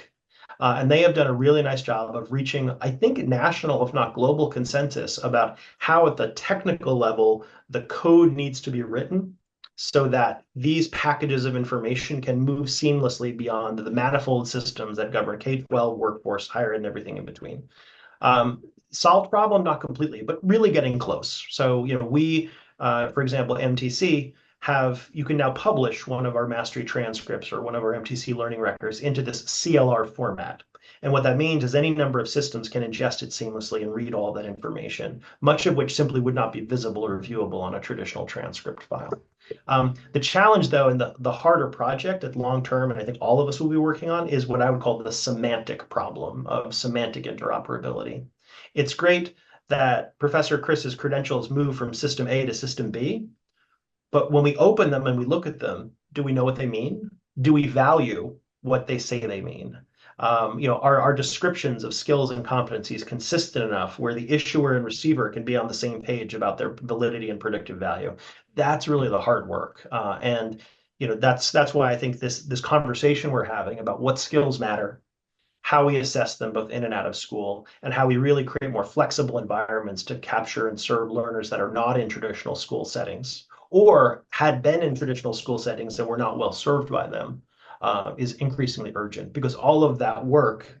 And they have done a really nice job of reaching, I think, national, if not global consensus about how at the technical level the code needs to be written so that these packages of information can move seamlessly beyond the manifold systems that govern K-12, workforce, higher ed, and everything in between. Solved problem, not completely, but really getting close. So, we, for example, MTC, you can now publish one of our mastery transcripts or one of our MTC learning records into this CLR format. And what that means is any number of systems can ingest it seamlessly and read all that information, much of which simply would not be visible or viewable on a traditional transcript file. The challenge, though, and the harder project at long term, and I think all of us will be working on, is what I would call the semantic problem of semantic interoperability. It's great that Professor Chris's credentials move from system A to system B, but when we open them and we look at them, do we know what they mean? Do we value what they say they mean? Are our descriptions of skills and competencies consistent enough where the issuer and receiver can be on the same page about their validity and predictive value? That's really the hard work. And that's why I think this conversation we're having about what skills matter, how we assess them both in and out of school, and how we really create more flexible environments to capture and serve learners that are not in traditional school settings or had been in traditional school settings and were not well served by them, is increasingly urgent, because all of that work,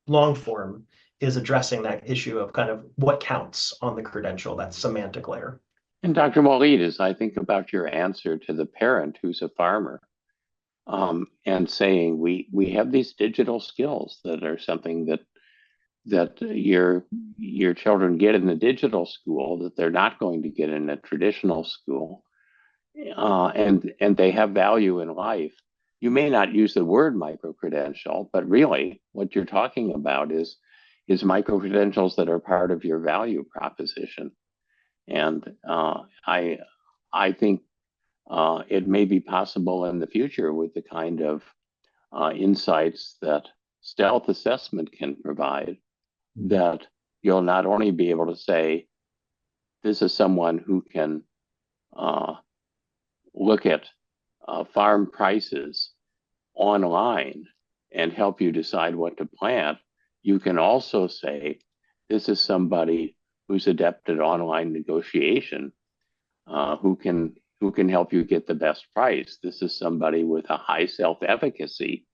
long form, is addressing that issue of kind of what counts on the credential, that semantic layer. And Dr. Waleed, as I think about your answer to the parent who's a farmer, and saying we have these digital skills that are something that your children get in the digital school that they're not going to get in a traditional school, and they have value in life. You may not use the word micro-credential, but really what you're talking about is micro-credentials that are part of your value proposition. And I think it may be possible in the future with the kind of insights that stealth assessment can provide, that you'll not only be able to say, this is someone who can look at farm prices online and help you decide what to plant. You can also say, this is somebody who's adept at online negotiation, who can help you get the best price. This is somebody with a high self-efficacy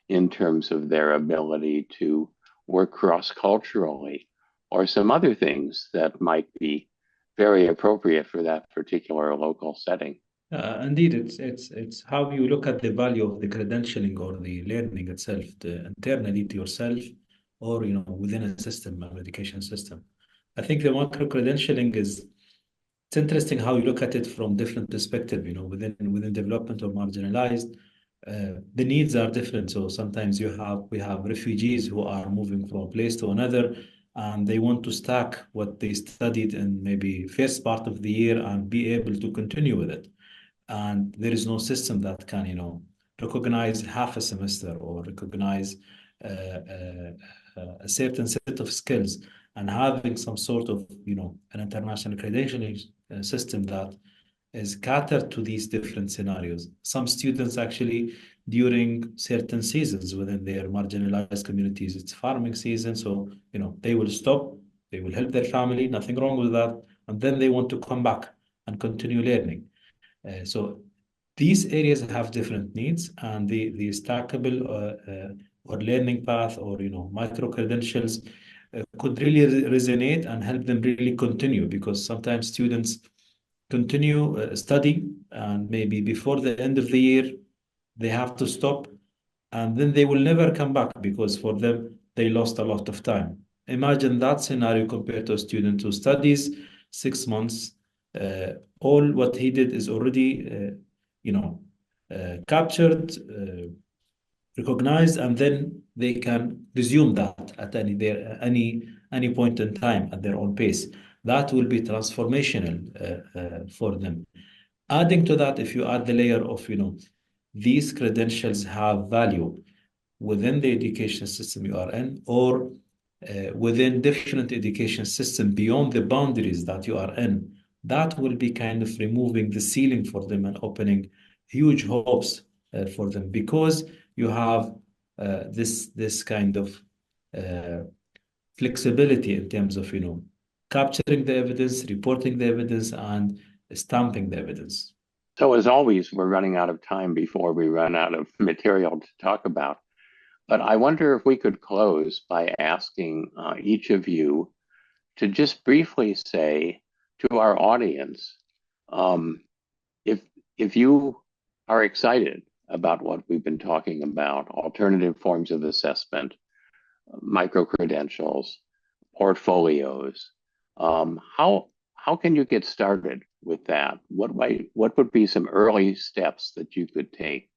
in terms of their ability to work cross-culturally, or some other things that might be very appropriate for that particular local setting. Indeed, it's how you look at the value of the credentialing or the learning itself, internally to yourself, or within a system, an education system. I think the micro credentialing is, it's interesting how you look at it from different perspective. Within development or marginalized, the needs are different. So sometimes we have refugees who are moving from a place to another, and they want to stack what they studied in maybe first part of the year and be able to continue with it. And there is no system that can, recognize half a semester or recognize a certain set of skills, and having some sort of, an international credentialing system that is catered to these different scenarios. Some students actually, during certain seasons within their marginalized communities, it's farming season, so they will stop, they will help their family, nothing wrong with that, and then they want to come back and continue learning. So these areas have different needs, and the stackable or learning path, or micro credentials could really resonate and help them really continue, because sometimes students continue study, and maybe before the end of the year they have to stop, and then they will never come back because for them they lost a lot of time. Imagine that scenario compared to a student who studies 6 months. All what he did is already, captured, recognized, and then they can resume that at any point in time at their own pace. That will be transformational for them. Adding to that, if you add the layer of, these credentials have value within the education system you are in, or within different education system beyond the boundaries that you are in, that will be kind of removing the ceiling for them and opening huge hopes for them, because you have this kind of flexibility in terms of, capturing the evidence, reporting the evidence, and stamping the evidence. So as always, we're running out of time before we run out of material to talk about. But I wonder if we could close by asking each of you to just briefly say to our audience, if you are excited about what we've been talking about, alternative forms of assessment, micro-credentials, portfolios, how can you get started with that? What would be some early steps that you could take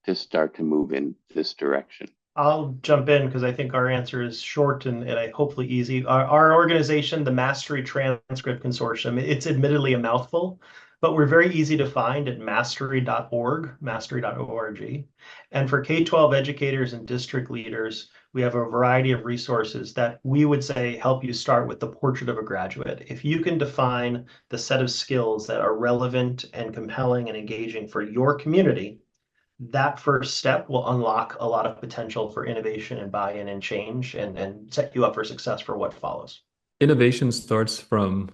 to start to move in this direction? I'll jump in because I think our answer is short and hopefully easy. Our organization, the Mastery Transcript Consortium, it's admittedly a mouthful, but we're very easy to find at mastery.org, mastery.org. And for K-12 educators and district leaders, we have a variety of resources that we would say help you start with the portrait of a graduate. If you can define the set of skills that are relevant and compelling and engaging for your community, that first step will unlock a lot of potential for innovation and buy-in and change, and set you up for success for what follows. Innovation starts from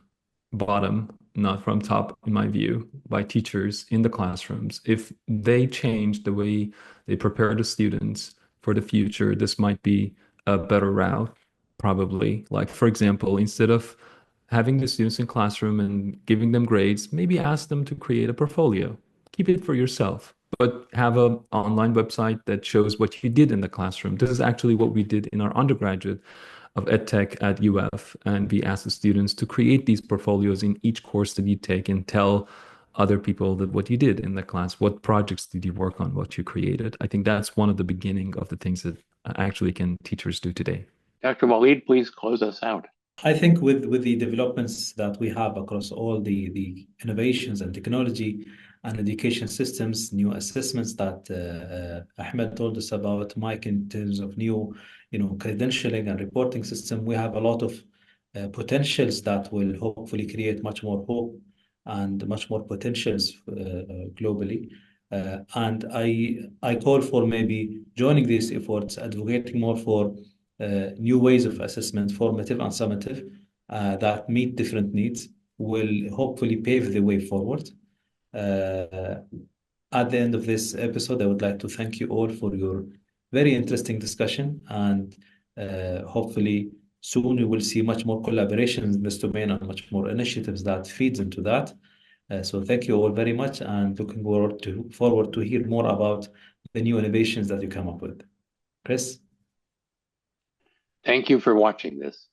bottom, not from top, in my view, by teachers in the classrooms. If they change the way they prepare the students for the future, this might be a better route, probably. Like, for example, instead of having the students in classroom and giving them grades, maybe ask them to create a portfolio. Keep it for yourself, but have an online website that shows what you did in the classroom. This is actually what we did in our undergraduate of EdTech at UF, and we asked the students to create these portfolios in each course that you take and tell other people that what you did in the class, what projects did you work on, what you created. I think that's one of the beginning of the things that actually can teachers do today. Dr. Waleed, please close us out. I think with the developments that we have across all the innovations and technology, and education systems, new assessments that Ahmed told us about, Mike, in terms of new, credentialing and reporting system. We have a lot of potentials that will hopefully create much more hope and much more potentials globally. And I call for maybe joining these efforts, advocating more for new ways of assessment, formative and summative, that meet different needs, will hopefully pave the way forward. At the end of this episode, I would like to thank you all for your very interesting discussion, and hopefully soon we will see much more collaborations in this domain and much more initiatives that feeds into that. So thank you all very much, and looking forward to hear more about the new innovations that you come up with. Chris? Thank you for watching this.